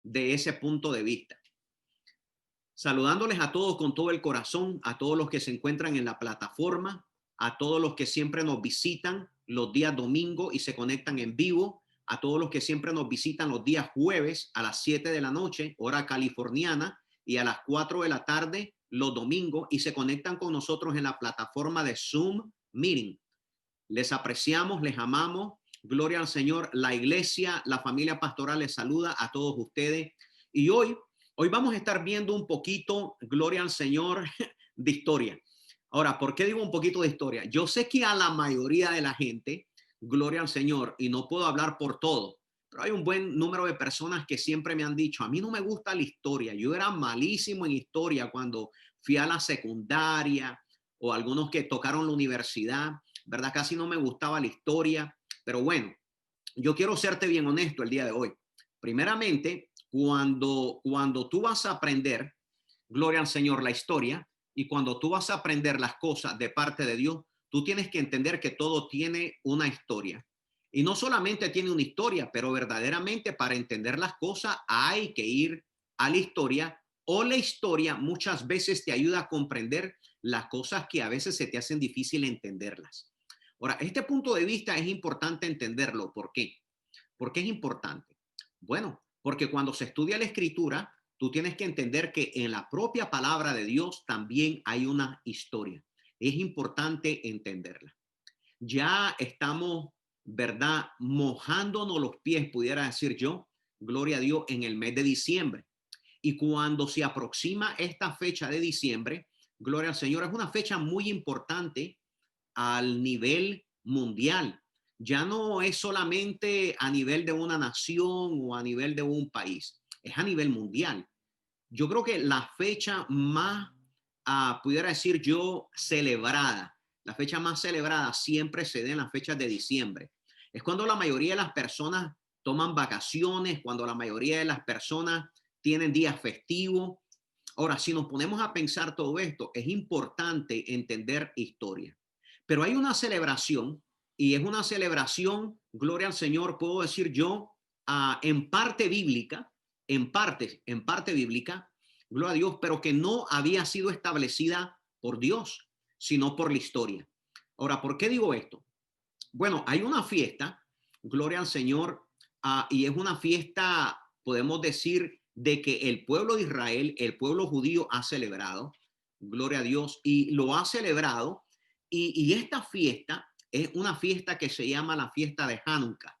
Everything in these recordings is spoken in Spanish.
de ese punto de vista. Saludándoles a todos con todo el corazón, a todos los que se encuentran en la plataforma, a todos los que siempre nos visitan los días domingo y se conectan en vivo, a todos los que siempre nos visitan los días jueves a las 7 de la noche, hora californiana, y a las 4 de la tarde los domingos y se conectan con nosotros en la plataforma de Zoom Meeting. Les apreciamos, les amamos. Gloria al Señor. La iglesia, la familia pastoral les saluda a todos ustedes. Y hoy vamos a estar viendo un poquito, gloria al Señor, de historia. Ahora, ¿por qué digo un poquito de historia? Yo sé que a la mayoría de la gente, gloria al Señor, y no puedo hablar por todo, pero hay un buen número de personas que siempre me han dicho, a mí no me gusta la historia. Yo era malísimo en historia cuando fui a la secundaria o algunos que tocaron la universidad, ¿verdad? Casi no me gustaba la historia, pero bueno, yo quiero serte bien honesto el día de hoy. Primeramente, cuando tú vas a aprender, gloria al Señor, la historia, y cuando tú vas a aprender las cosas de parte de Dios, tú tienes que entender que todo tiene una historia. Y no solamente tiene una historia, pero verdaderamente para entender las cosas hay que ir a la historia, o la historia muchas veces te ayuda a comprender las cosas que a veces se te hacen difícil entenderlas. Ahora, este punto de vista es importante entenderlo. ¿Por qué? ¿Por qué es importante? Bueno, porque cuando se estudia la escritura, tú tienes que entender que en la propia palabra de Dios también hay una historia. Es importante entenderla. Ya estamos, ¿verdad? Mojándonos los pies, pudiera decir yo, gloria a Dios, en el mes de diciembre. Y cuando se aproxima esta fecha de diciembre, gloria al Señor, es una fecha muy importante al nivel mundial. Ya no es solamente a nivel de una nación o a nivel de un país, es a nivel mundial. Yo creo que la fecha más, pudiera decir yo, celebrada, la fecha más celebrada siempre se da en las fechas de diciembre. Es cuando la mayoría de las personas toman vacaciones, cuando la mayoría de las personas tienen días festivos. Ahora, si nos ponemos a pensar todo esto, es importante entender historia. Pero hay una celebración y es una celebración, gloria al Señor, puedo decir yo, en parte bíblica, en parte bíblica, gloria a Dios, pero que no había sido establecida por Dios, sino por la historia. Ahora, ¿por qué digo esto? Bueno, hay una fiesta, gloria al Señor, y es una fiesta, podemos decir, de que el pueblo de Israel, el pueblo judío ha celebrado, gloria a Dios, y lo ha celebrado, y esta fiesta es una fiesta que se llama la fiesta de Hanukkah,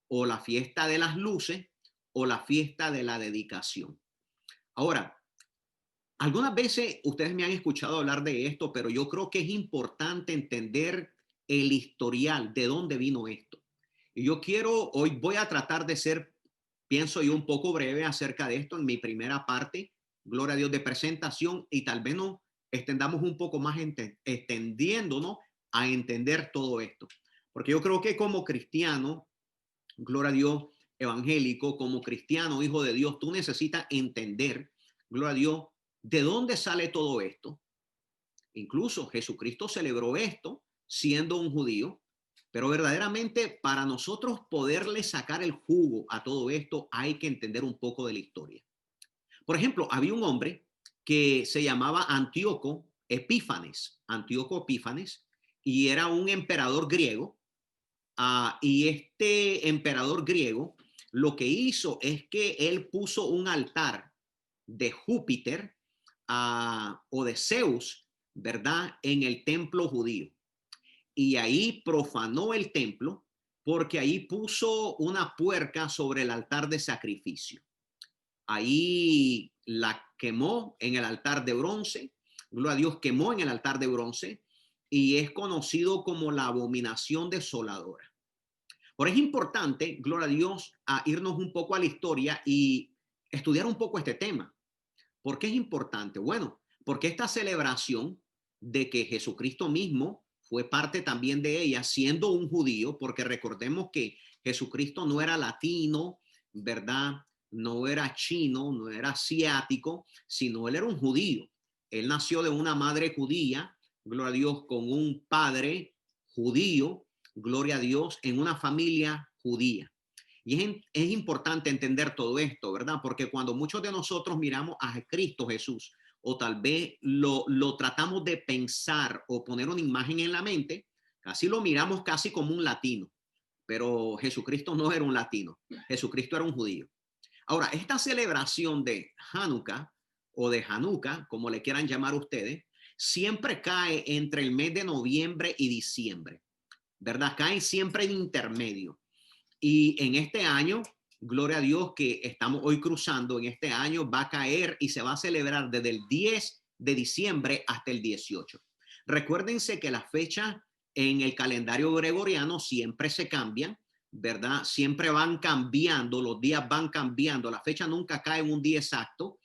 o la fiesta de las luces, o la fiesta de la dedicación. Ahora, algunas veces ustedes me han escuchado hablar de esto, pero yo creo que es importante entender el historial, de dónde vino esto. Y yo quiero, hoy voy a tratar de ser, pienso yo, un poco breve acerca de esto en mi primera parte, gloria a Dios, de presentación, y tal vez nos extendamos un poco más extendiéndonos a entender todo esto. Porque yo creo que como cristiano, gloria a Dios, evangélico, como cristiano, hijo de Dios, tú necesitas entender, gloria a Dios, de dónde sale todo esto. Incluso Jesucristo celebró esto siendo un judío, pero verdaderamente para nosotros poderle sacar el jugo a todo esto hay que entender un poco de la historia. Por ejemplo, había un hombre que se llamaba Antíoco Epífanes, y era un emperador griego. Y este emperador griego lo que hizo es que él puso un altar de Júpiter o de Zeus, ¿verdad? En el templo judío. Y ahí profanó el templo porque ahí puso una puerca sobre el altar de sacrificio. Ahí la quemó en el altar de bronce. Gloria a Dios, quemó en el altar de bronce y es conocido como la abominación desoladora. Ahora es importante, gloria a Dios, a irnos un poco a la historia y estudiar un poco este tema. ¿Por qué es importante? Bueno, porque esta celebración de que Jesucristo mismo fue parte también de ella, siendo un judío, porque recordemos que Jesucristo no era latino, ¿verdad? No era chino, no era asiático, sino él era un judío. Él nació de una madre judía, gloria a Dios, con un padre judío, gloria a Dios, en una familia judía. Y es importante entender todo esto, ¿verdad? Porque cuando muchos de nosotros miramos a Cristo Jesús, o tal vez lo tratamos de pensar o poner una imagen en la mente, casi lo miramos casi como un latino, pero Jesucristo no era un latino, Jesucristo era un judío. Ahora, esta celebración de Hanukkah o de Hanukkah, como le quieran llamar ustedes, siempre cae entre el mes de noviembre y diciembre, ¿verdad? Cae siempre en intermedio. Y en este año, gloria a Dios que estamos hoy cruzando, en este año va a caer y se va a celebrar desde el 10 de diciembre hasta el 18. Recuérdense que las fechas en el calendario gregoriano siempre se cambian, ¿verdad? Siempre van cambiando, los días van cambiando, la fecha nunca cae en un día exacto,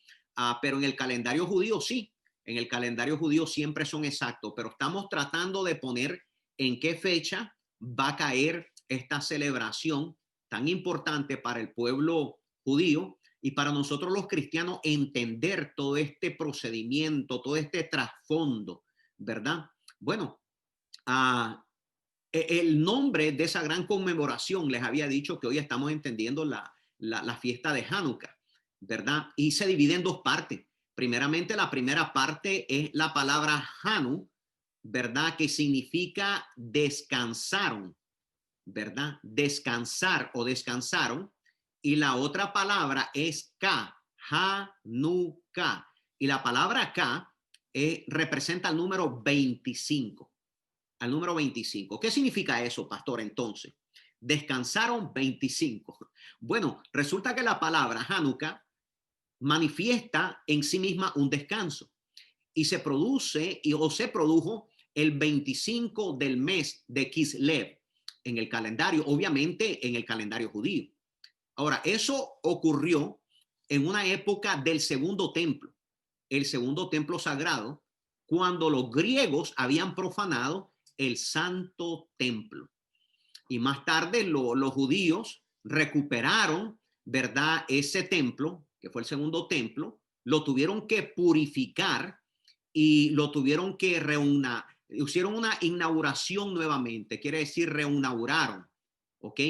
pero en el calendario judío sí, en el calendario judío siempre son exactos, pero estamos tratando de poner en qué fecha va a caer esta celebración tan importante para el pueblo judío y para nosotros los cristianos entender todo este procedimiento, todo este trasfondo, ¿verdad? Bueno, el nombre de esa gran conmemoración, les había dicho que hoy estamos entendiendo la fiesta de Hanukkah, ¿verdad? Y se divide en dos partes. Primeramente, la primera parte es la palabra Hanu, ¿verdad? Que significa descansaron, ¿verdad? Descansar o descansaron. Y la otra palabra es Ka, Hanukkah. Y la palabra Ka representa el número 25, al número 25. ¿Qué significa eso, pastor, entonces? Descansaron 25. Bueno, resulta que la palabra Hanukkah manifiesta en sí misma un descanso y se produce o se produjo el 25 del mes de Kislev en el calendario, obviamente en el calendario judío. Ahora, eso ocurrió en una época del segundo templo, el segundo templo sagrado, cuando los griegos habían profanado el santo templo. Y más tarde los judíos recuperaron, ¿verdad? Ese templo, que fue el segundo templo, lo tuvieron que purificar y lo tuvieron que reunir, hicieron una inauguración nuevamente, quiere decir reinauguraron, ¿ok?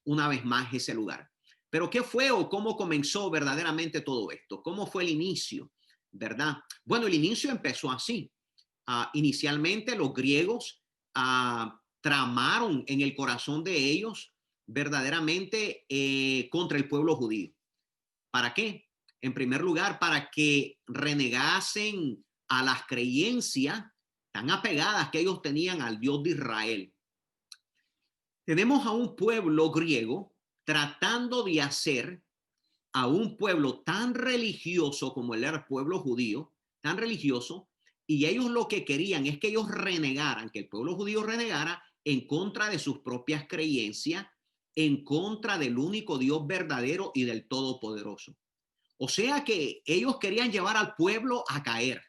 Una vez más ese lugar. Pero ¿qué fue o cómo comenzó verdaderamente todo esto? ¿Cómo fue el inicio? ¿Verdad? Bueno, el inicio empezó así. Inicialmente los griegos tramaron en el corazón de ellos verdaderamente contra el pueblo judío. ¿Para qué? En primer lugar, para que renegasen a las creencias tan apegadas que ellos tenían al Dios de Israel. Tenemos a un pueblo griego tratando de hacer a un pueblo tan religioso como era el pueblo judío, tan religioso, y ellos lo que querían es que ellos renegaran, que el pueblo judío renegara en contra de sus propias creencias, en contra del único Dios verdadero y del Todopoderoso. O sea que ellos querían llevar al pueblo a caer,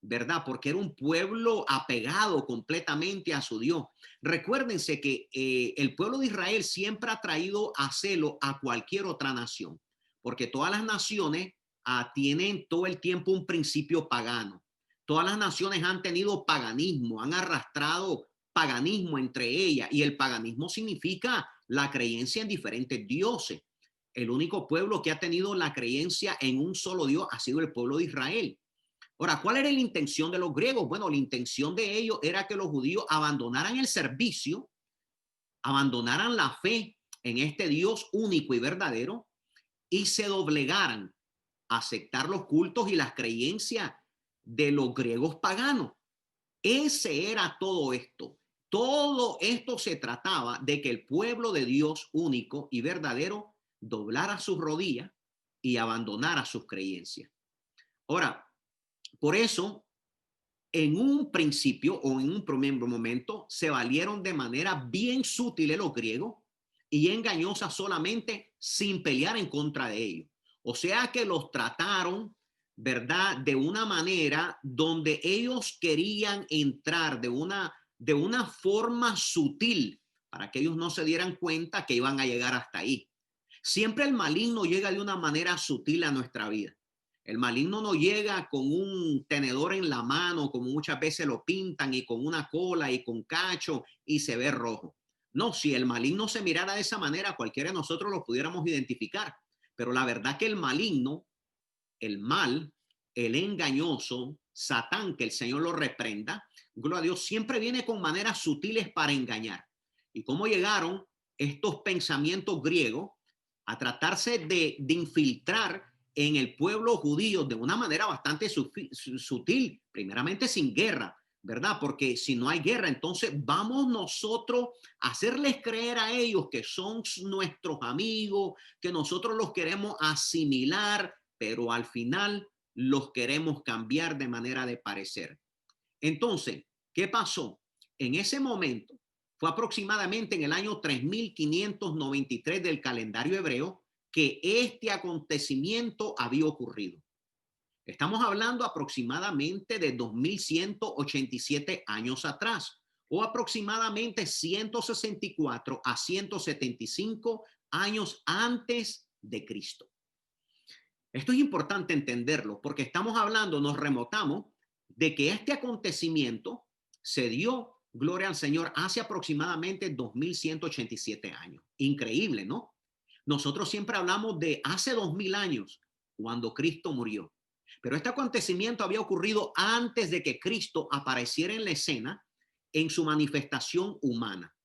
¿verdad? Porque era un pueblo apegado completamente a su Dios. Recuérdense que el pueblo de Israel siempre ha traído a celo a cualquier otra nación, porque todas las naciones tienen todo el tiempo un principio pagano. Todas las naciones han tenido paganismo, han arrastrado paganismo entre ellas, y el paganismo significa la creencia en diferentes dioses. El único pueblo que ha tenido la creencia en un solo Dios ha sido el pueblo de Israel. Ahora, ¿cuál era la intención de los griegos? Bueno, la intención de ellos era que los judíos abandonaran el servicio, abandonaran la fe en este Dios único y verdadero y se doblegaran a aceptar los cultos y las creencias de los griegos paganos. Ese era todo esto. Todo esto se trataba de que el pueblo de Dios único y verdadero doblara sus rodillas y abandonara sus creencias. Ahora, por eso, en un principio o en un primer momento, se valieron de manera bien sutil los griegos y engañosa solamente sin pelear en contra de ellos. O sea que los trataron, ¿verdad? De una manera donde ellos querían entrar de una forma sutil para que ellos no se dieran cuenta que iban a llegar hasta ahí. Siempre el maligno llega de una manera sutil a nuestra vida. El maligno no llega con un tenedor en la mano, como muchas veces lo pintan, y con una cola y con cacho y se ve rojo. No, si el maligno se mirara de esa manera, cualquiera de nosotros lo pudiéramos identificar. Pero la verdad que el maligno, el mal, el engañoso, Satán, que el Señor lo reprenda, gloria a Dios, siempre viene con maneras sutiles para engañar. ¿Y cómo llegaron estos pensamientos griegos a tratarse de infiltrar en el pueblo judío de una manera bastante sutil, primeramente sin guerra, ¿verdad? Porque si no hay guerra, entonces vamos nosotros a hacerles creer a ellos que son nuestros amigos, que nosotros los queremos asimilar, pero al final los queremos cambiar de manera de parecer. Entonces, ¿qué pasó? En ese momento, fue aproximadamente en el año 3593 del calendario hebreo que este acontecimiento había ocurrido. Estamos hablando aproximadamente de 2187 años atrás, o aproximadamente 164 a 175 años antes de Cristo. Esto es importante entenderlo porque estamos hablando, nos remotamos de que este acontecimiento se dio, gloria al Señor, hace aproximadamente 2187 años. Increíble, ¿no? Nosotros siempre hablamos de hace 2000 años, cuando Cristo murió. Pero este acontecimiento había ocurrido antes de que Cristo apareciera en la escena en su manifestación humana.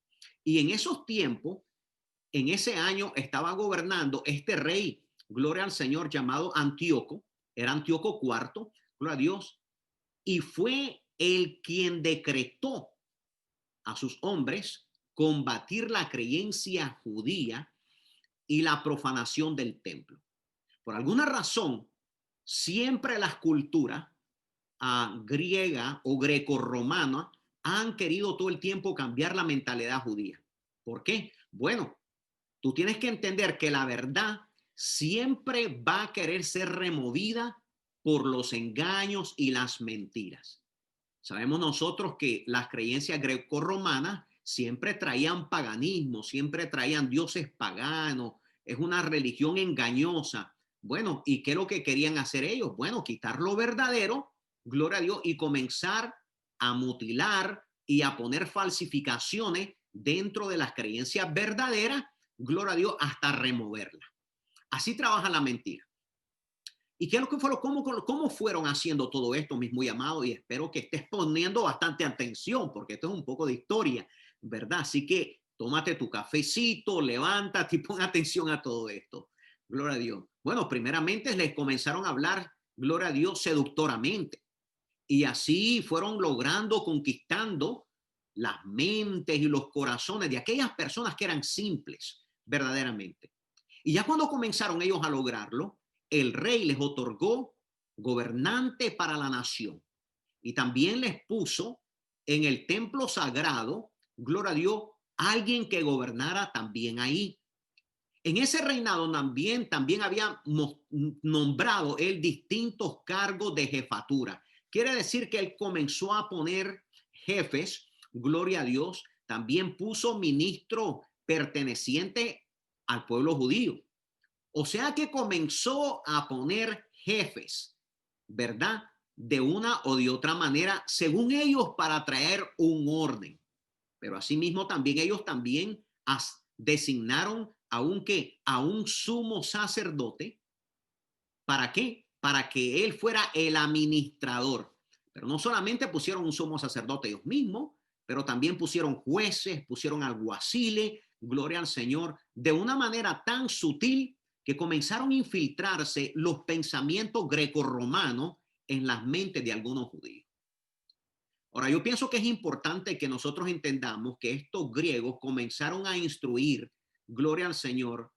Y en esos tiempos, en ese año, estaba gobernando este rey, gloria al Señor, llamado Antíoco. Era Antíoco IV, gloria a Dios, y fue el quien decretó a sus hombres combatir la creencia judía y la profanación del templo. Por alguna razón, siempre las culturas griega o grecorromana han querido todo el tiempo cambiar la mentalidad judía. ¿Por qué? Bueno, tú tienes que entender que la verdad siempre va a querer ser removida por los engaños y las mentiras. Sabemos nosotros que las creencias grecorromanas siempre traían paganismo, siempre traían dioses paganos, es una religión engañosa. Bueno, ¿y qué es lo que querían hacer ellos? Bueno, quitar lo verdadero, gloria a Dios, y comenzar a mutilar y a poner falsificaciones dentro de las creencias verdaderas, gloria a Dios, hasta removerla. Así trabaja la mentira. ¿Y qué es lo que fue? ¿Cómo fueron haciendo todo esto, mis muy amados? Y espero que estés poniendo bastante atención, porque esto es un poco de historia, ¿verdad? Así que tómate tu cafecito, levántate y pon atención a todo esto. Gloria a Dios. Bueno, primeramente les comenzaron a hablar, gloria a Dios, seductoramente. Y así fueron logrando, conquistando las mentes y los corazones de aquellas personas que eran simples, verdaderamente. Y ya cuando comenzaron ellos a lograrlo, el rey les otorgó gobernante para la nación y también les puso en el templo sagrado, gloria a Dios, alguien que gobernara también ahí. En ese reinado también había nombrado él distintos cargos de jefatura. Quiere decir que él comenzó a poner jefes, gloria a Dios, también puso ministro perteneciente al pueblo judío. O sea que comenzó a poner jefes, ¿verdad? De una o de otra manera, según ellos, para traer un orden. Pero asimismo también ellos también designaron a un sumo sacerdote. ¿Para qué? Para que él fuera el administrador. Pero no solamente pusieron un sumo sacerdote ellos mismos, pero también pusieron jueces, pusieron alguaciles, gloria al Señor, de una manera tan sutil que comenzaron a infiltrarse los pensamientos grecorromanos en las mentes de algunos judíos. Ahora, yo pienso que es importante que nosotros entendamos que estos griegos comenzaron a instruir, gloria al Señor,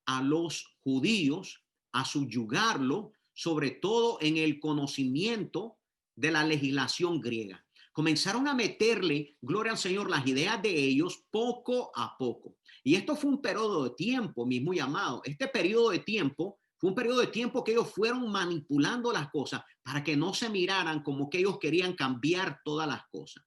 a los judíos, a subyugarlo, sobre todo en el conocimiento de la legislación griega. Comenzaron a meterle, gloria al Señor, las ideas de ellos poco a poco. Y esto fue un periodo de tiempo, mis muy amados. Este periodo de tiempo fue un periodo de tiempo que ellos fueron manipulando las cosas para que no se miraran como que ellos querían cambiar todas las cosas.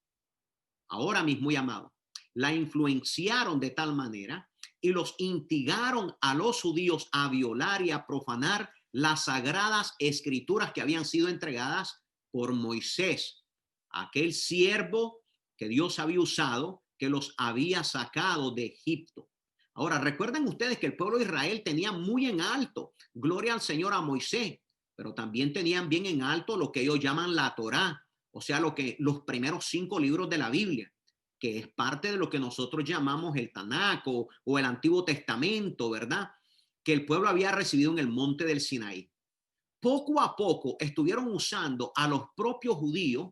Ahora, mis muy amados, la influenciaron de tal manera y los instigaron a los judíos a violar y a profanar las sagradas escrituras que habían sido entregadas por Moisés, aquel siervo que Dios había usado que los había sacado de Egipto. Ahora, recuerden ustedes que el pueblo de Israel tenía muy en alto, gloria al Señor, a Moisés, pero también tenían bien en alto lo que ellos llaman la Torá, o sea, los primeros 5 libros de la Biblia, que es parte de lo que nosotros llamamos el Tanakh o el Antiguo Testamento, ¿verdad? Que el pueblo había recibido en el monte del Sinaí. Poco a poco estuvieron usando a los propios judíos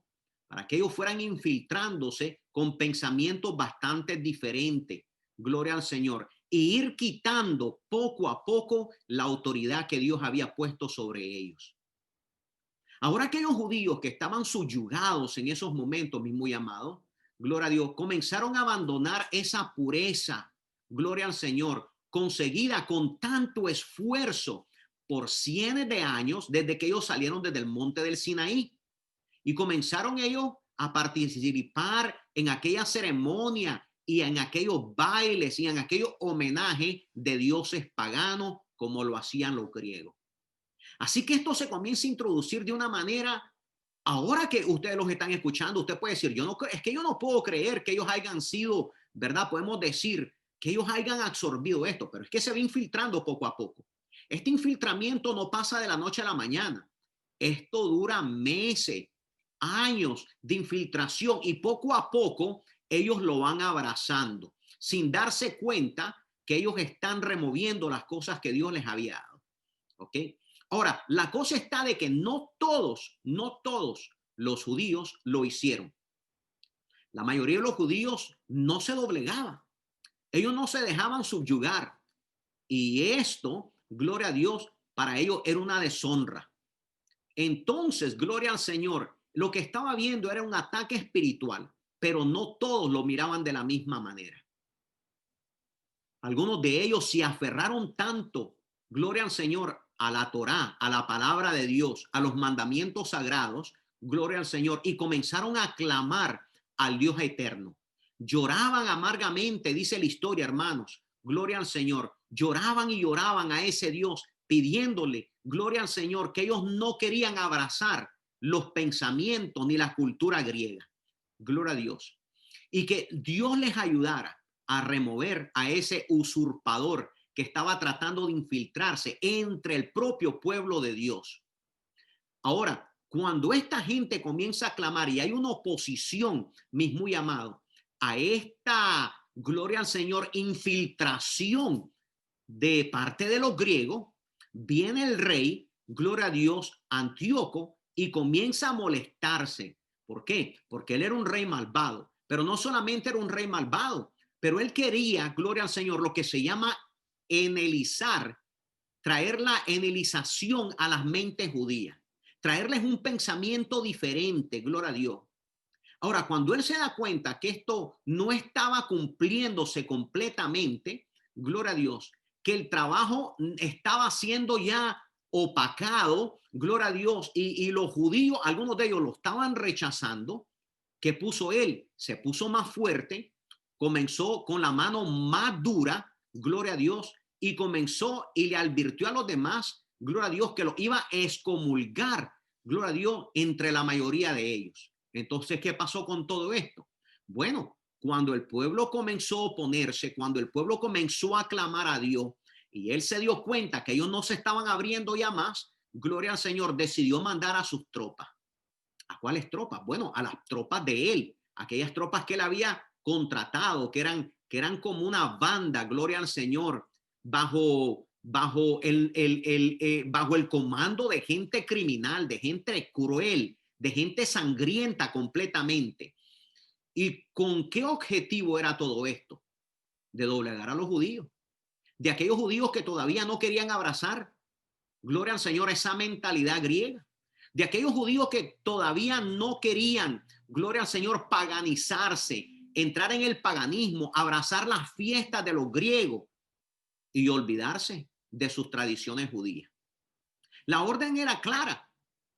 para que ellos fueran infiltrándose con pensamientos bastante diferentes, gloria al Señor, y ir quitando poco a poco la autoridad que Dios había puesto sobre ellos. Ahora aquellos judíos que estaban subyugados en esos momentos, mis muy amados, gloria a Dios, comenzaron a abandonar esa pureza, gloria al Señor, conseguida con tanto esfuerzo por cientos de años desde que ellos salieron desde el monte del Sinaí. Y comenzaron ellos a participar en aquella ceremonia y en aquellos bailes y en aquellos homenajes de dioses paganos como lo hacían los griegos. Así que esto se comienza a introducir de una manera, ahora que ustedes los están escuchando, usted puede decir, es que yo no puedo creer que ellos hayan sido, ¿verdad? Podemos decir que ellos hayan absorbido esto, pero es que se va infiltrando poco a poco. Este infiltramiento no pasa de la noche a la mañana. Esto dura meses, años de infiltración y poco a poco ellos lo van abrazando sin darse cuenta que ellos están removiendo las cosas que Dios les había dado. ¿Ok? Ahora, la cosa está de que no todos los judíos lo hicieron. La mayoría de los judíos no se doblegaban. Ellos no se dejaban subyugar. Y esto, gloria a Dios, para ellos era una deshonra. Entonces, gloria al Señor, lo que estaba viendo era un ataque espiritual, pero no todos lo miraban de la misma manera. Algunos de ellos se aferraron tanto, gloria al Señor, a la Torá, a la palabra de Dios, a los mandamientos sagrados, gloria al Señor, y comenzaron a clamar al Dios eterno. Lloraban amargamente, dice la historia, hermanos, gloria al Señor. Lloraban y lloraban a ese Dios, pidiéndole, gloria al Señor, que ellos no querían abrazar los pensamientos ni la cultura griega. Gloria a Dios. Y que Dios les ayudara a remover a ese usurpador que estaba tratando de infiltrarse entre el propio pueblo de Dios. Ahora, cuando esta gente comienza a clamar y hay una oposición, mis muy amados, a esta, gloria al Señor, infiltración de parte de los griegos, viene el rey, gloria a Dios, Antíoco, y comienza a molestarse. ¿Por qué? Porque él era un rey malvado, pero no solamente era un rey malvado, pero él quería, gloria al Señor, lo que se llama enelizar, traer la enelización a las mentes judías, traerles un pensamiento diferente, gloria a Dios. Ahora, cuando él se da cuenta que esto no estaba cumpliéndose completamente, gloria a Dios, que el trabajo estaba siendo ya opacado, gloria a Dios, y los judíos, algunos de ellos lo estaban rechazando, ¿qué puso él? Se puso más fuerte, comenzó con la mano más dura, gloria a Dios, y comenzó y le advirtió a los demás, gloria a Dios, que lo iba a excomulgar, gloria a Dios, entre la mayoría de ellos. Entonces, ¿qué pasó con todo esto? Bueno, cuando el pueblo comenzó a oponerse, cuando el pueblo comenzó a clamar a Dios y él se dio cuenta que ellos no se estaban abriendo ya más, gloria al Señor, decidió mandar a sus tropas. ¿A cuáles tropas? Bueno, a las tropas de él, aquellas tropas que él había contratado, que eran como una banda, gloria al Señor, bajo el comando de gente criminal, de gente cruel, de gente sangrienta completamente. ¿Y con qué objetivo era todo esto? De doblegar a los judíos, de aquellos judíos que todavía no querían abrazar, gloria al Señor, esa mentalidad griega, de aquellos judíos que todavía no querían, gloria al Señor, paganizarse, entrar en el paganismo, abrazar las fiestas de los griegos y olvidarse de sus tradiciones judías. La orden era clara: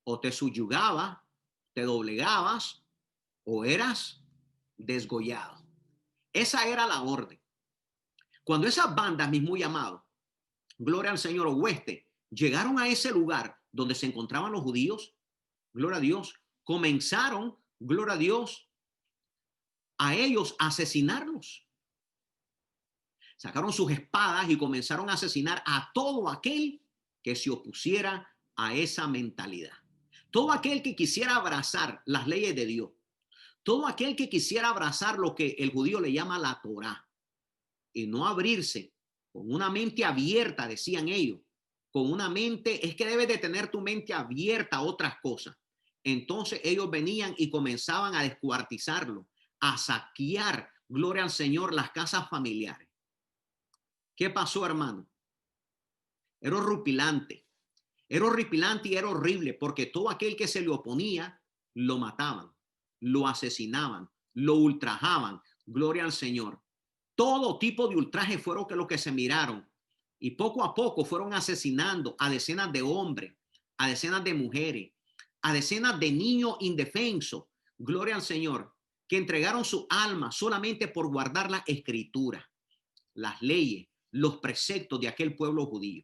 o te subyugabas, te doblegabas, o eras desgollado. Esa era la orden. Cuando esas bandas, mis muy amados, gloria al Señor, oeste, llegaron a ese lugar donde se encontraban los judíos, gloria a Dios, comenzaron, gloria a Dios, a ellos a asesinarlos. Sacaron sus espadas y comenzaron a asesinar a todo aquel que se opusiera a esa mentalidad. Todo aquel que quisiera abrazar las leyes de Dios. Todo aquel que quisiera abrazar lo que el judío le llama la Torá y no abrirse con una mente abierta, decían ellos, con una mente, es que debes de tener tu mente abierta a otras cosas. Entonces ellos venían y comenzaban a descuartizarlo, a saquear, gloria al Señor, las casas familiares. ¿Qué pasó, hermano? Era horripilante. Era horripilante y era horrible porque todo aquel que se le oponía lo mataban, lo asesinaban, lo ultrajaban. Gloria al Señor. Todo tipo de ultraje fueron lo que se miraron y poco a poco fueron asesinando a decenas de hombres, a decenas de mujeres, a decenas de niños indefensos. Gloria al Señor, que entregaron su alma solamente por guardar la escritura, las leyes, los preceptos de aquel pueblo judío.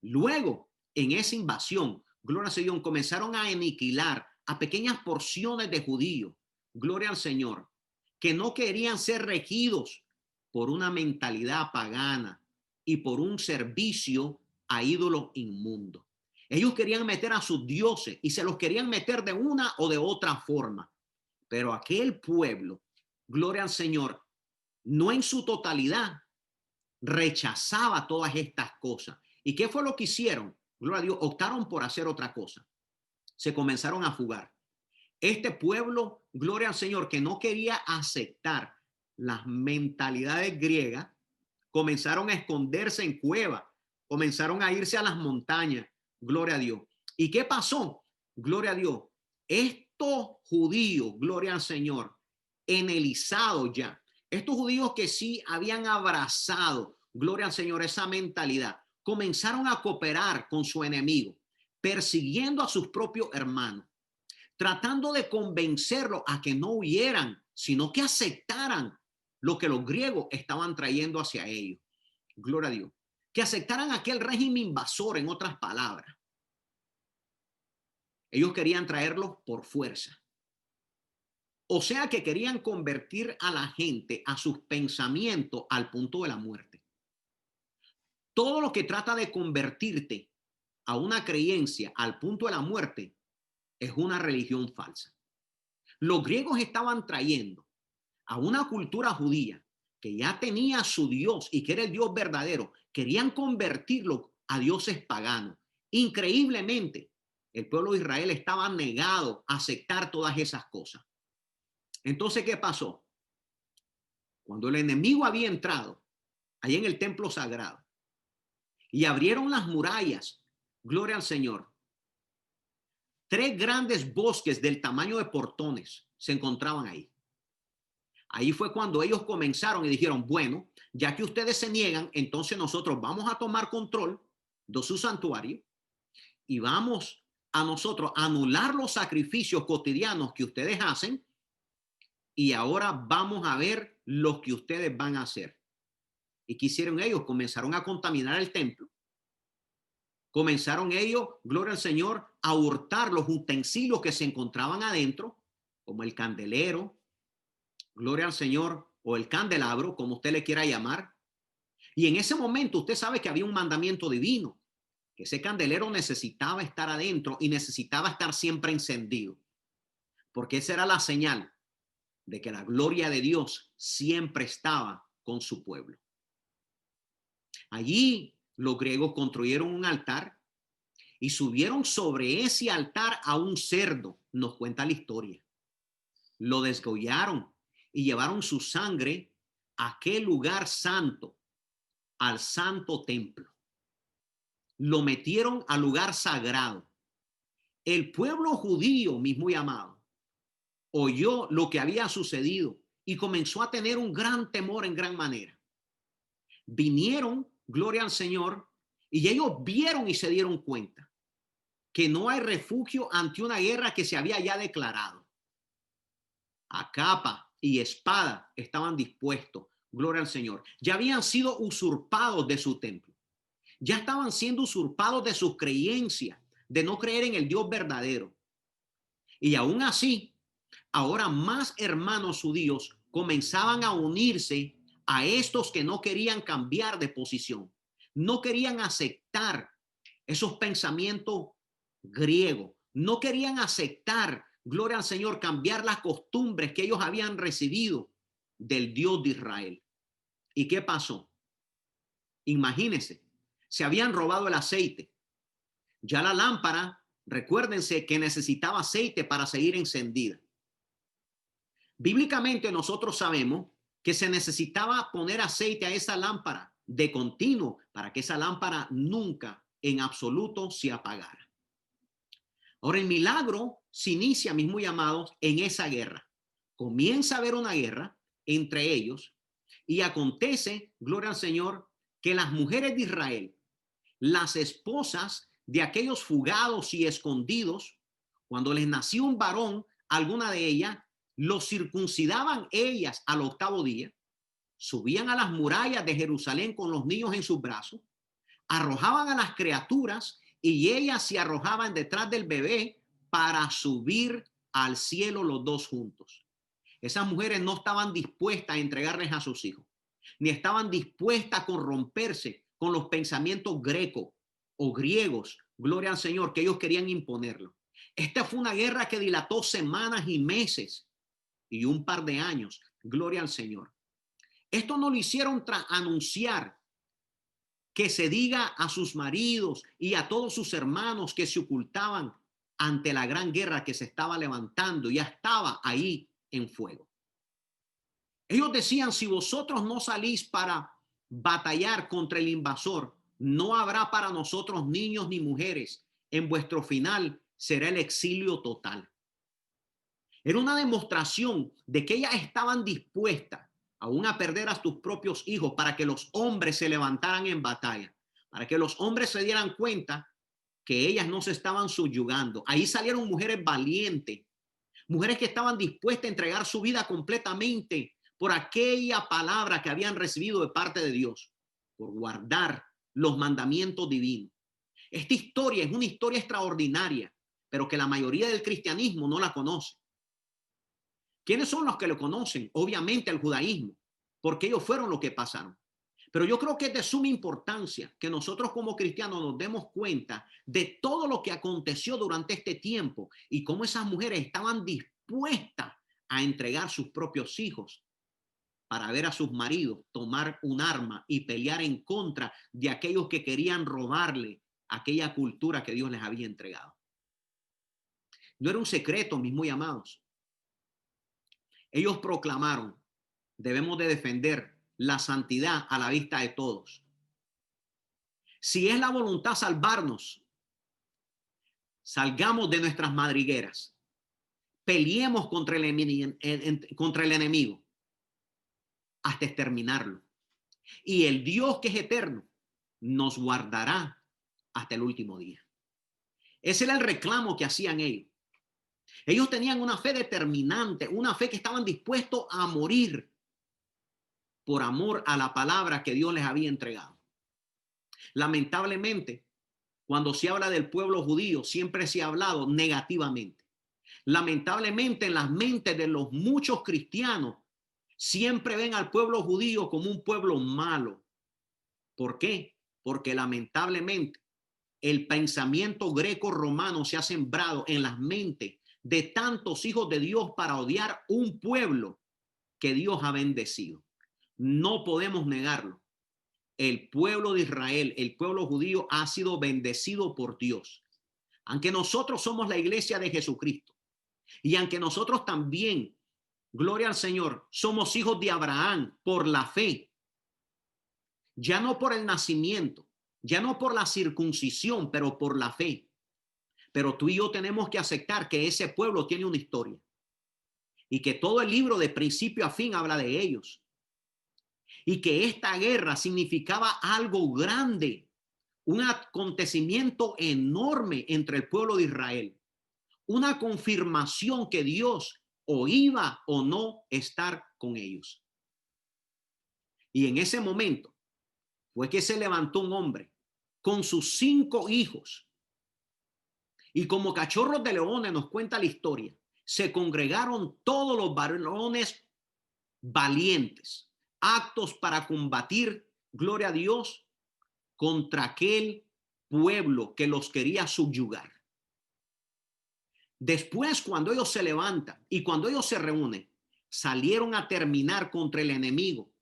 Luego, en esa invasión, gloria al Señor, comenzaron a aniquilar a pequeñas porciones de judíos, gloria al Señor, que no querían ser regidos por una mentalidad pagana y por un servicio a ídolos inmundos. Ellos querían meter a sus dioses y se los querían meter de una o de otra forma. Pero aquel pueblo, gloria al Señor, no en su totalidad, rechazaba todas estas cosas. ¿Y qué fue lo que hicieron? Gloria a Dios, optaron por hacer otra cosa. Se comenzaron a fugar. Este pueblo, gloria al Señor, que no quería aceptar las mentalidades griegas, comenzaron a esconderse en cuevas, comenzaron a irse a las montañas, gloria a Dios. ¿Y qué pasó? Gloria a Dios. Estos judíos, gloria al Señor, enelizados ya, estos judíos que sí habían abrazado, gloria al Señor, esa mentalidad, comenzaron a cooperar con su enemigo, persiguiendo a sus propios hermanos, tratando de convencerlos a que no huyeran, sino que aceptaran lo que los griegos estaban trayendo hacia ellos. Gloria a Dios. Que aceptaran aquel régimen invasor, en otras palabras. Ellos querían traerlos por fuerza. O sea que querían convertir a la gente a sus pensamientos al punto de la muerte. Todo lo que trata de convertirte a una creencia al punto de la muerte es una religión falsa. Los griegos estaban trayendo a una cultura judía que ya tenía su Dios y que era el Dios verdadero, querían convertirlo a dioses paganos. Increíblemente, el pueblo de Israel estaba negado a aceptar todas esas cosas. Entonces, ¿qué pasó? Cuando el enemigo había entrado ahí en el templo sagrado y abrieron las murallas, gloria al Señor, 3 grandes bosques del tamaño de portones se encontraban ahí. Ahí fue cuando ellos comenzaron y dijeron, bueno, ya que ustedes se niegan, entonces nosotros vamos a tomar control de su santuario y vamos a nosotros anular los sacrificios cotidianos que ustedes hacen y ahora vamos a ver lo que ustedes van a hacer. ¿Y qué hicieron ellos? Comenzaron a contaminar el templo. Comenzaron ellos, gloria al Señor, a hurtar los utensilios que se encontraban adentro, como el candelero, gloria al Señor, o el candelabro, como usted le quiera llamar. Y en ese momento usted sabe que había un mandamiento divino, que ese candelero necesitaba estar adentro y necesitaba estar siempre encendido, porque esa era la señal de que la gloria de Dios siempre estaba con su pueblo. Allí los griegos construyeron un altar y subieron sobre ese altar a un cerdo, nos cuenta la historia. Lo desgollaron y llevaron su sangre a aquel lugar santo, al santo templo. Lo metieron al lugar sagrado. El pueblo judío, mis muy amados, oyó lo que había sucedido y comenzó a tener un gran temor en gran manera. Vinieron, gloria al Señor, y ellos vieron y se dieron cuenta que no hay refugio ante una guerra que se había ya declarado. A capa y espada estaban dispuestos, gloria al Señor. Ya habían sido usurpados de su templo. Ya estaban siendo usurpados de sus creencias, de no creer en el Dios verdadero. Y aún así, ahora más hermanos judíos comenzaban a unirse a estos que no querían cambiar de posición, no querían aceptar esos pensamientos griegos, no querían aceptar, gloria al Señor, cambiar las costumbres que ellos habían recibido del Dios de Israel. ¿Y qué pasó? Imagínense, se habían robado el aceite. Ya la lámpara, recuérdense que necesitaba aceite para seguir encendida. Bíblicamente nosotros sabemos que se necesitaba poner aceite a esa lámpara de continuo para que esa lámpara nunca en absoluto se apagara. Ahora el milagro se inicia, mis muy amados, en esa guerra. Comienza a haber una guerra entre ellos y acontece, gloria al Señor, que las mujeres de Israel, las esposas de aquellos fugados y escondidos, cuando les nació un varón, alguna de ellas, los circuncidaban ellas al 8º día, subían a las murallas de Jerusalén con los niños en sus brazos, arrojaban a las criaturas y ellas se arrojaban detrás del bebé para subir al cielo los dos juntos. Esas mujeres no estaban dispuestas a entregarles a sus hijos, ni estaban dispuestas a corromperse con los pensamientos grecos o griegos, gloria al Señor, que ellos querían imponerlo. Esta fue una guerra que dilató semanas y meses y un par de años, gloria al Señor. Esto no lo hicieron tras anunciar que se diga a sus maridos y a todos sus hermanos que se ocultaban ante la gran guerra que se estaba levantando, ya estaba ahí en fuego. Ellos decían, si vosotros no salís para batallar contra el invasor, no habrá para nosotros niños ni mujeres. En vuestro final será el exilio total. Era una demostración de que ellas estaban dispuestas aún a perder a sus propios hijos para que los hombres se levantaran en batalla, para que los hombres se dieran cuenta que ellas no se estaban subyugando. Ahí salieron mujeres valientes, mujeres que estaban dispuestas a entregar su vida completamente por aquella palabra que habían recibido de parte de Dios, por guardar los mandamientos divinos. Esta historia es una historia extraordinaria, pero que la mayoría del cristianismo no la conoce. ¿Quiénes son los que lo conocen? Obviamente el judaísmo, porque ellos fueron los que pasaron. Pero yo creo que es de suma importancia que nosotros como cristianos nos demos cuenta de todo lo que aconteció durante este tiempo y cómo esas mujeres estaban dispuestas a entregar sus propios hijos para ver a sus maridos tomar un arma y pelear en contra de aquellos que querían robarle aquella cultura que Dios les había entregado. No era un secreto, mis muy amados. Ellos proclamaron, debemos de defender la santidad a la vista de todos. Si es la voluntad salvarnos, salgamos de nuestras madrigueras, peleemos contra el enemigo hasta exterminarlo. Y el Dios que es eterno nos guardará hasta el último día. Ese era el reclamo que hacían ellos. Ellos tenían una fe determinante, una fe que estaban dispuestos a morir por amor a la palabra que Dios les había entregado. Lamentablemente, cuando se habla del pueblo judío, siempre se ha hablado negativamente. Lamentablemente, en las mentes de los muchos cristianos, siempre ven al pueblo judío como un pueblo malo. ¿Por qué? Porque lamentablemente el pensamiento greco-romano se ha sembrado en las mentes de tantos hijos de Dios para odiar un pueblo que Dios ha bendecido. No podemos negarlo. El pueblo de Israel, el pueblo judío, ha sido bendecido por Dios. Aunque nosotros somos la iglesia de Jesucristo y aunque nosotros también, gloria al Señor, somos hijos de Abraham por la fe, ya no por el nacimiento, ya no por la circuncisión, pero por la fe. Pero tú y yo tenemos que aceptar que ese pueblo tiene una historia y que todo el libro de principio a fin habla de ellos. Y que esta guerra significaba algo grande, un acontecimiento enorme entre el pueblo de Israel, una confirmación que Dios o iba o no estar con ellos. Y en ese momento fue que se levantó un hombre con sus 5 hijos y como cachorros de leones nos cuenta la historia, se congregaron todos los varones valientes, aptos para combatir, gloria a Dios, contra aquel pueblo que los quería subyugar. Después, cuando ellos se levantan y cuando ellos se reúnen, salieron a terminar contra el enemigo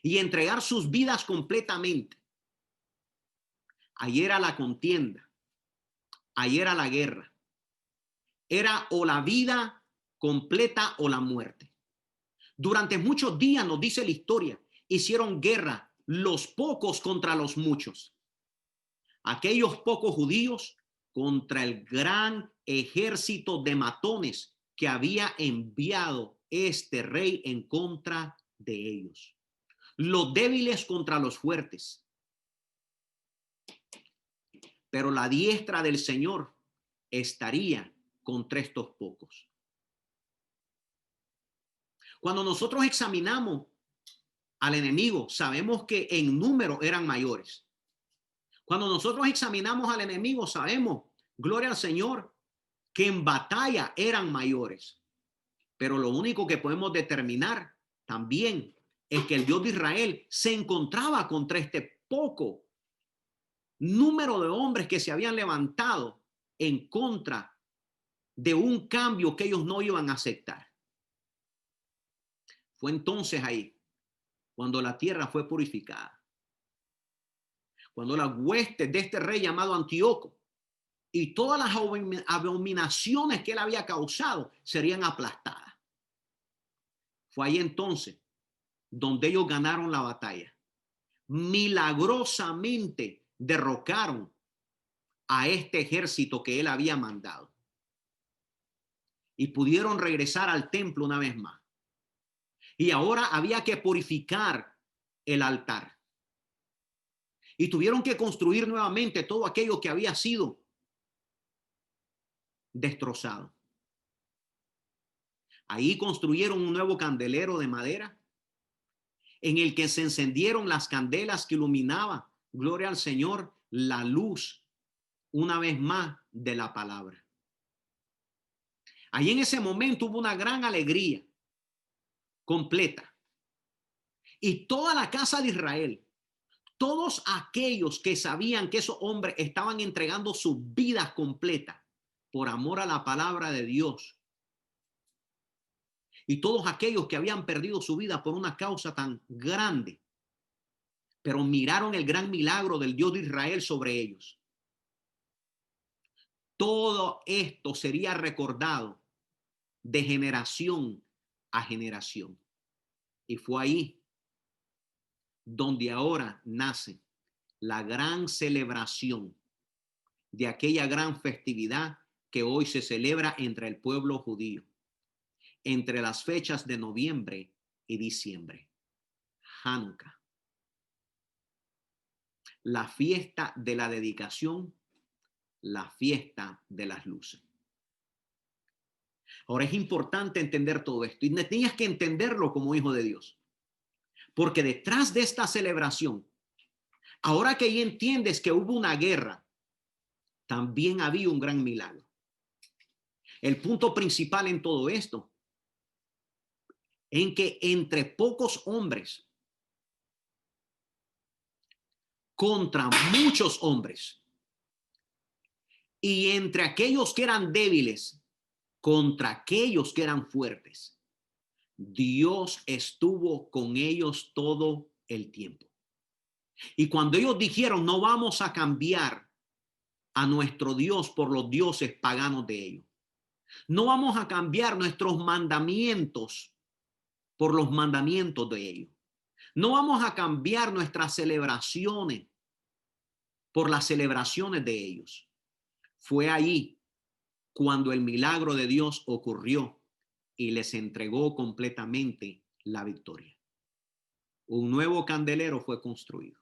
y entregar sus vidas completamente. Ahí era la contienda, ahí era la guerra. Era o la vida completa o la muerte. Durante muchos días, nos dice la historia, hicieron guerra los pocos contra los muchos. Aquellos pocos judíos contra el gran ejército de matones que había enviado este rey en contra de ellos. Los débiles contra los fuertes. Pero la diestra del Señor estaría contra estos pocos. Cuando nosotros examinamos al enemigo, sabemos que en número eran mayores. Cuando nosotros examinamos al enemigo, sabemos, gloria al Señor, que en batalla eran mayores. Pero lo único que podemos determinar también es que el Dios de Israel se encontraba contra este poco número de hombres que se habían levantado en contra de un cambio que ellos no iban a aceptar. Fue entonces ahí cuando la tierra fue purificada, cuando las huestes de este rey llamado Antíoco y todas las abominaciones que él había causado serían aplastadas. Fue ahí entonces donde ellos ganaron la batalla. Milagrosamente derrocaron a este ejército que él había mandado y pudieron regresar al templo una vez más. Y ahora había que purificar el altar. Y tuvieron que construir nuevamente todo aquello que había sido destrozado. Ahí construyeron un nuevo candelero de madera en el que se encendieron las candelas que iluminaban, gloria al Señor, la luz una vez más de la palabra. Ahí en ese momento hubo una gran alegría completa. Y toda la casa de Israel, todos aquellos que sabían que esos hombres estaban entregando sus vidas completas por amor a la palabra de Dios, y todos aquellos que habían perdido su vida por una causa tan grande, pero miraron el gran milagro del Dios de Israel sobre ellos. Todo esto sería recordado de generación a generación. Y fue ahí donde ahora nace la gran celebración de aquella gran festividad que hoy se celebra entre el pueblo judío, entre las fechas de noviembre y diciembre. Hanukkah. La fiesta de la dedicación, la fiesta de las luces. Ahora es importante entender todo esto y tenías que entenderlo como hijo de Dios, porque detrás de esta celebración, ahora que ya entiendes que hubo una guerra, también había un gran milagro. El punto principal en todo esto, en que entre pocos hombres contra muchos hombres, y entre aquellos que eran débiles contra aquellos que eran fuertes, Dios estuvo con ellos todo el tiempo. Y cuando ellos dijeron, no vamos a cambiar a nuestro Dios por los dioses paganos de ellos, no vamos a cambiar nuestros mandamientos por los mandamientos de ellos, no vamos a cambiar nuestras celebraciones por las celebraciones de ellos. Fue ahí cuando el milagro de Dios ocurrió y les entregó completamente la victoria. Un nuevo candelero fue construido,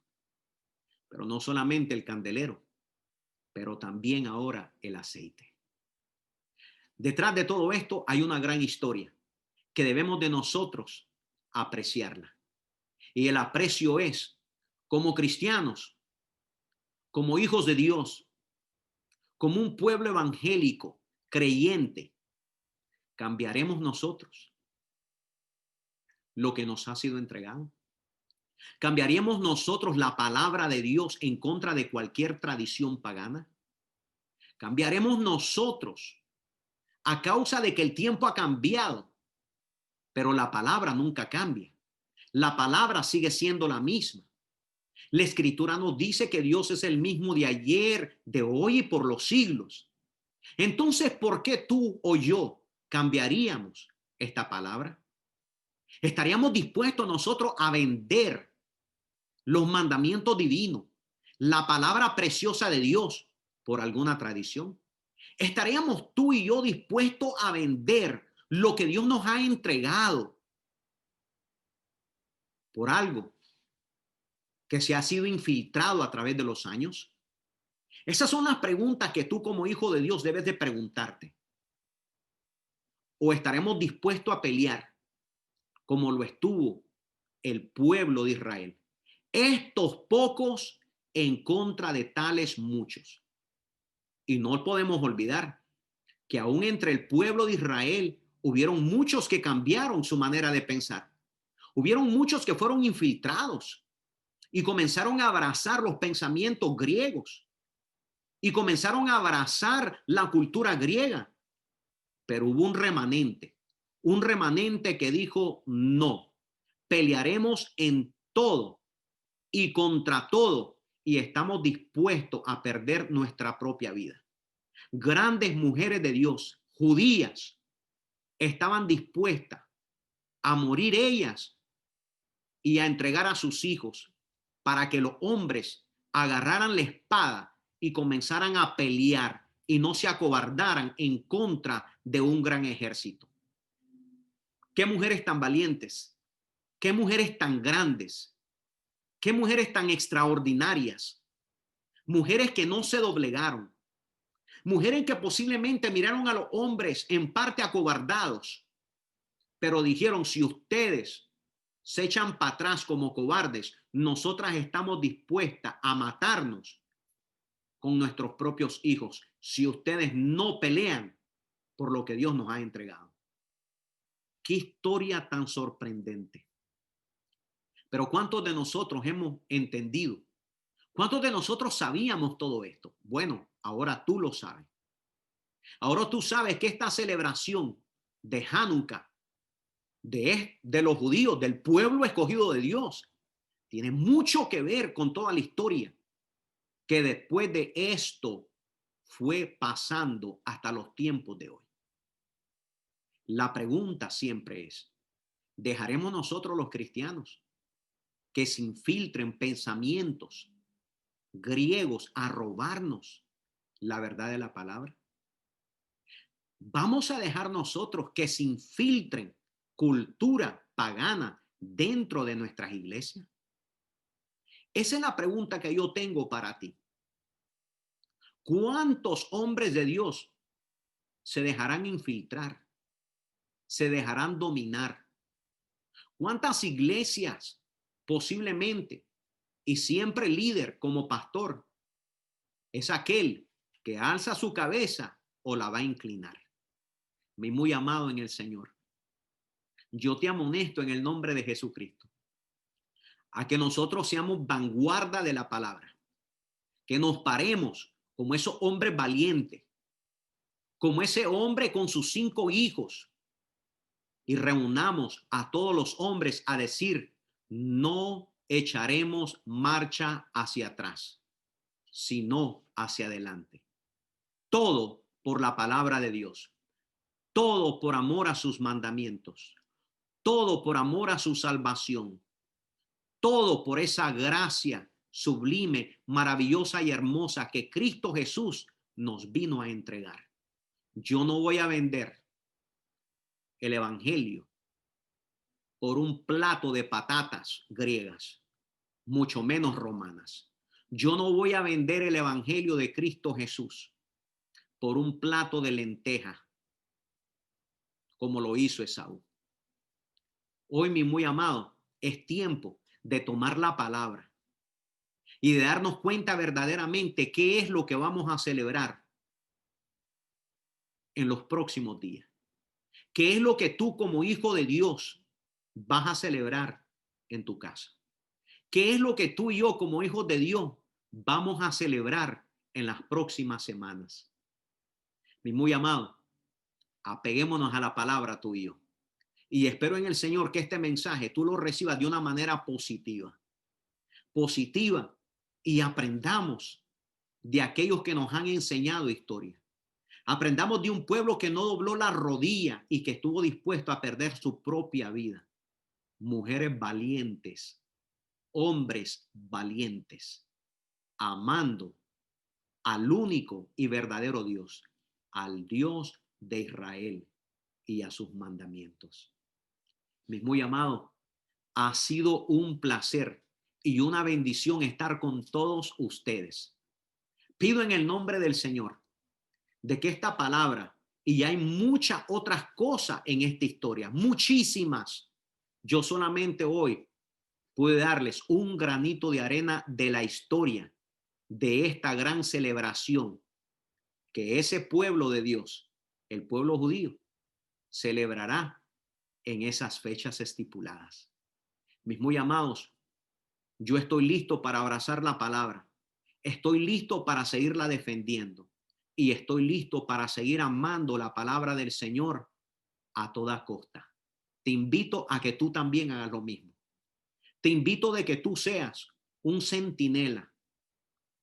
pero no solamente el candelero, pero también ahora el aceite. Detrás de todo esto hay una gran historia que debemos de nosotros apreciarla. Y el aprecio es, como cristianos, como hijos de Dios, como un pueblo evangélico, creyente, ¿Cambiaremos nosotros lo que nos ha sido entregado? ¿Cambiaríamos nosotros la palabra de Dios en contra de cualquier tradición pagana? ¿Cambiaremos nosotros a causa de que el tiempo ha cambiado, pero la palabra nunca cambia? La palabra sigue siendo la misma. La Escritura nos dice que Dios es el mismo de ayer, de hoy y por los siglos. Entonces, ¿por qué tú o yo cambiaríamos esta palabra? ¿Estaríamos dispuestos nosotros a vender los mandamientos divinos, la palabra preciosa de Dios, por alguna tradición? ¿Estaríamos tú y yo dispuestos a vender lo que Dios nos ha entregado por algo que se ha sido infiltrado a través de los años? Esas son las preguntas que tú como hijo de Dios debes de preguntarte. ¿O estaremos dispuestos a pelear como lo estuvo el pueblo de Israel? Estos pocos en contra de tales muchos. Y no podemos olvidar que aún entre el pueblo de Israel hubieron muchos que cambiaron su manera de pensar. Hubieron muchos que fueron infiltrados y comenzaron a abrazar los pensamientos griegos y comenzaron a abrazar la cultura griega. Pero hubo un remanente que dijo: no, pelearemos en todo y contra todo, y estamos dispuestos a perder nuestra propia vida. Grandes mujeres de Dios, judías, estaban dispuestas a morir ellas y a entregar a sus hijos para que los hombres agarraran la espada y comenzaran a pelear y no se acobardaran en contra de un gran ejército. Qué mujeres tan valientes, qué mujeres tan grandes, qué mujeres tan extraordinarias, mujeres que no se doblegaron, mujeres que posiblemente miraron a los hombres en parte acobardados, pero dijeron: si ustedes se echan para atrás como cobardes, nosotras estamos dispuestas a matarnos con nuestros propios hijos si ustedes no pelean por lo que Dios nos ha entregado. Qué historia tan sorprendente. Pero ¿cuántos de nosotros hemos entendido? ¿Cuántos de nosotros sabíamos todo esto? Bueno, ahora tú lo sabes. Ahora tú sabes que esta celebración de Hanukkah, de los judíos, del pueblo escogido de Dios, tiene mucho que ver con toda la historia que después de esto fue pasando hasta los tiempos de hoy. La pregunta siempre es: ¿dejaremos nosotros los cristianos que se infiltren pensamientos griegos a robarnos la verdad de la palabra? ¿Vamos a dejar nosotros que se infiltren cultura pagana dentro de nuestras iglesias? Esa es la pregunta que yo tengo para ti. ¿Cuántos hombres de Dios se dejarán infiltrar? ¿Se dejarán dominar? ¿Cuántas iglesias posiblemente, y siempre el líder como pastor es aquel que alza su cabeza o la va a inclinar? Mi muy amado en el Señor, yo te amonesto en el nombre de Jesucristo a que nosotros seamos vanguardia de la palabra, que nos paremos como esos hombres valientes, como ese hombre con sus 5 hijos, y reunamos a todos los hombres a decir: no echaremos marcha hacia atrás, sino hacia adelante. Todo por la palabra de Dios, todo por amor a sus mandamientos, todo por amor a su salvación, todo por esa gracia sublime, maravillosa y hermosa que Cristo Jesús nos vino a entregar. Yo no voy a vender el evangelio por un plato de patatas griegas, mucho menos romanas. Yo no voy a vender el evangelio de Cristo Jesús por un plato de lenteja, como lo hizo Esaú. Hoy, mi muy amado, es tiempo de tomar la palabra y de darnos cuenta verdaderamente qué es lo que vamos a celebrar en los próximos días. ¿Qué es lo que tú como hijo de Dios vas a celebrar en tu casa? ¿Qué es lo que tú y yo como hijos de Dios vamos a celebrar en las próximas semanas? Mi muy amado, apeguémonos a la palabra tú y yo. Y espero en el Señor que este mensaje tú lo recibas de una manera positiva. Positiva, y aprendamos de aquellos que nos han enseñado historia. Aprendamos de un pueblo que no dobló la rodilla y que estuvo dispuesto a perder su propia vida. Mujeres valientes, hombres valientes, amando al único y verdadero Dios, al Dios de Israel y a sus mandamientos. Mis muy amados, ha sido un placer y una bendición estar con todos ustedes. Pido en el nombre del Señor de que esta palabra, y hay muchas otras cosas en esta historia, muchísimas, yo solamente hoy pude darles un granito de arena de la historia de esta gran celebración que ese pueblo de Dios, el pueblo judío, celebrará en esas fechas estipuladas. Mis muy amados, yo estoy listo para abrazar la palabra, estoy listo para seguirla defendiendo y estoy listo para seguir amando la palabra del Señor a toda costa. Te invito a que tú también hagas lo mismo. Te invito de que tú seas un centinela,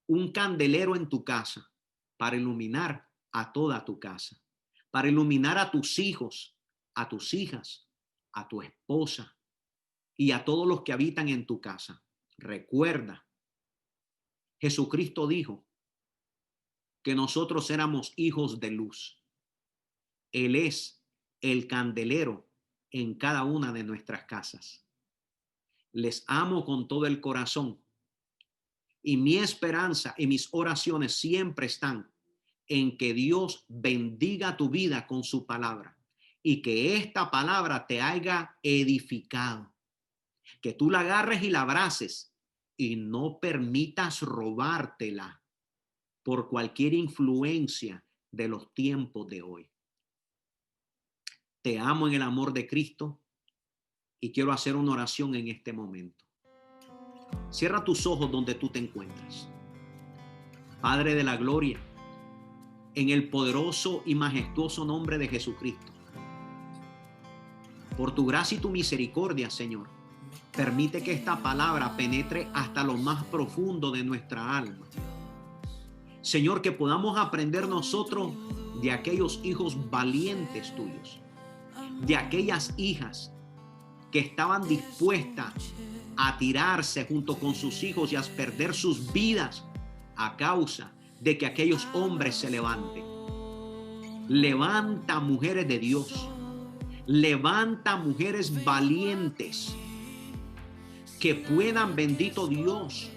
un candelero en tu casa para iluminar a toda tu casa, para iluminar a tus hijos, a tus hijas, a tu esposa y a todos los que habitan en tu casa. Recuerda, Jesucristo dijo que nosotros éramos hijos de luz. Él es el candelero en cada una de nuestras casas. Les amo con todo el corazón y mi esperanza y mis oraciones siempre están en que Dios bendiga tu vida con su palabra y que esta palabra te haya edificado, que tú la agarres y la abraces y no permitas robártela por cualquier influencia de los tiempos de hoy. Te amo en el amor de Cristo y quiero hacer una oración en este momento. Cierra tus ojos donde tú te encuentras. Padre de la gloria, en el poderoso y majestuoso nombre de Jesucristo, por tu gracia y tu misericordia, Señor, permite que esta palabra penetre hasta lo más profundo de nuestra alma. Señor, que podamos aprender nosotros de aquellos hijos valientes tuyos, de aquellas hijas que estaban dispuestas a tirarse junto con sus hijos y a perder sus vidas a causa de que aquellos hombres se levanten. Levanta mujeres de Dios, levanta mujeres valientes que puedan, bendito Dios,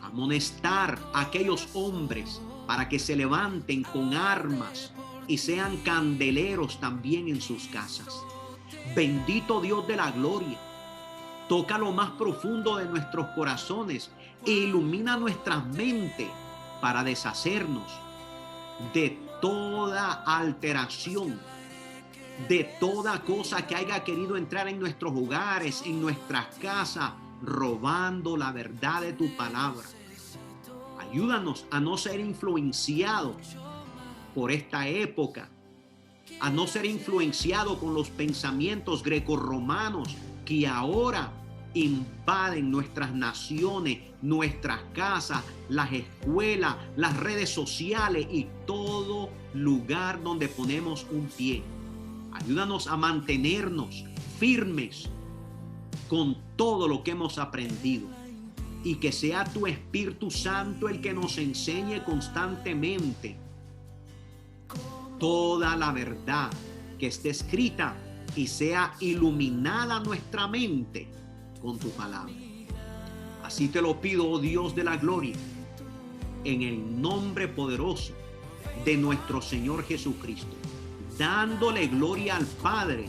amonestar a aquellos hombres para que se levanten con armas y sean candeleros también en sus casas. Bendito Dios de la gloria, toca lo más profundo de nuestros corazones e ilumina nuestras mentes para deshacernos de toda alteración, de toda cosa que haya querido entrar en nuestros hogares, en nuestras casas, robando la verdad de tu palabra. Ayúdanos a no ser influenciados por esta época, a no ser influenciados con los pensamientos grecorromanos que ahora invaden nuestras naciones, nuestras casas, las escuelas, las redes sociales y todo lugar donde ponemos un pie. Ayúdanos a mantenernos firmes con todo lo que hemos aprendido y que sea tu Espíritu Santo el que nos enseñe constantemente toda la verdad que esté escrita y sea iluminada nuestra mente con tu palabra. Así te lo pido, oh Dios de la gloria, en el nombre poderoso de nuestro Señor Jesucristo, dándole gloria al Padre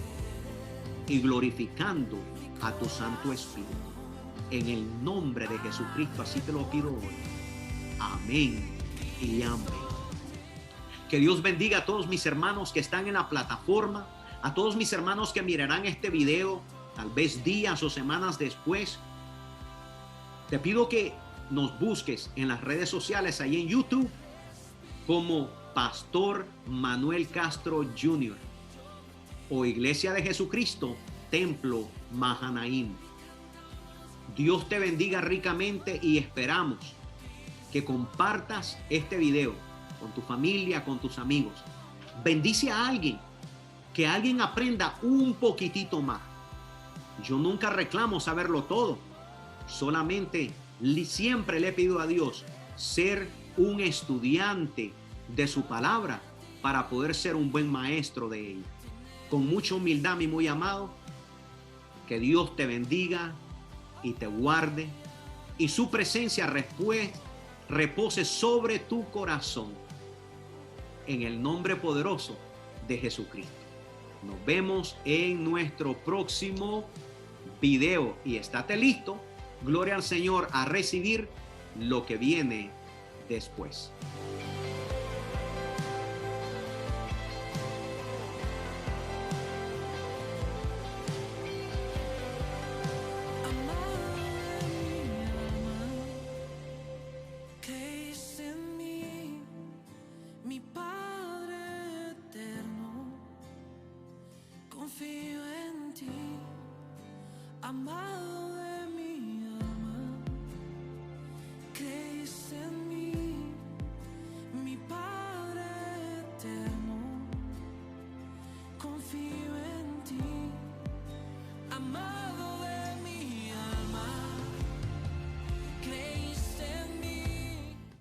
y glorificando a tu Santo Espíritu. En el nombre de Jesucristo, así te lo pido hoy. Amén y amén. Que Dios bendiga a todos mis hermanos que están en la plataforma, a todos mis hermanos que mirarán este video, tal vez días o semanas después. Te pido que nos busques en las redes sociales, ahí en YouTube, como Pastor Manuel Castro Jr. o Iglesia de Jesucristo, Templo Mahanaim. Dios te bendiga ricamente y esperamos que compartas este video con tu familia, con tus amigos. Bendice a alguien, que alguien aprenda un poquitito más. Yo nunca reclamo saberlo todo, solamente siempre le he pedido a Dios ser un estudiante de su palabra para poder ser un buen maestro de ella. Con mucha humildad, mi muy amado, que Dios te bendiga y te guarde y su presencia repose sobre tu corazón en el nombre poderoso de Jesucristo. Nos vemos en nuestro próximo video y estate listo, gloria al Señor, a recibir lo que viene después. Mi Padre eterno, confío en ti, amado.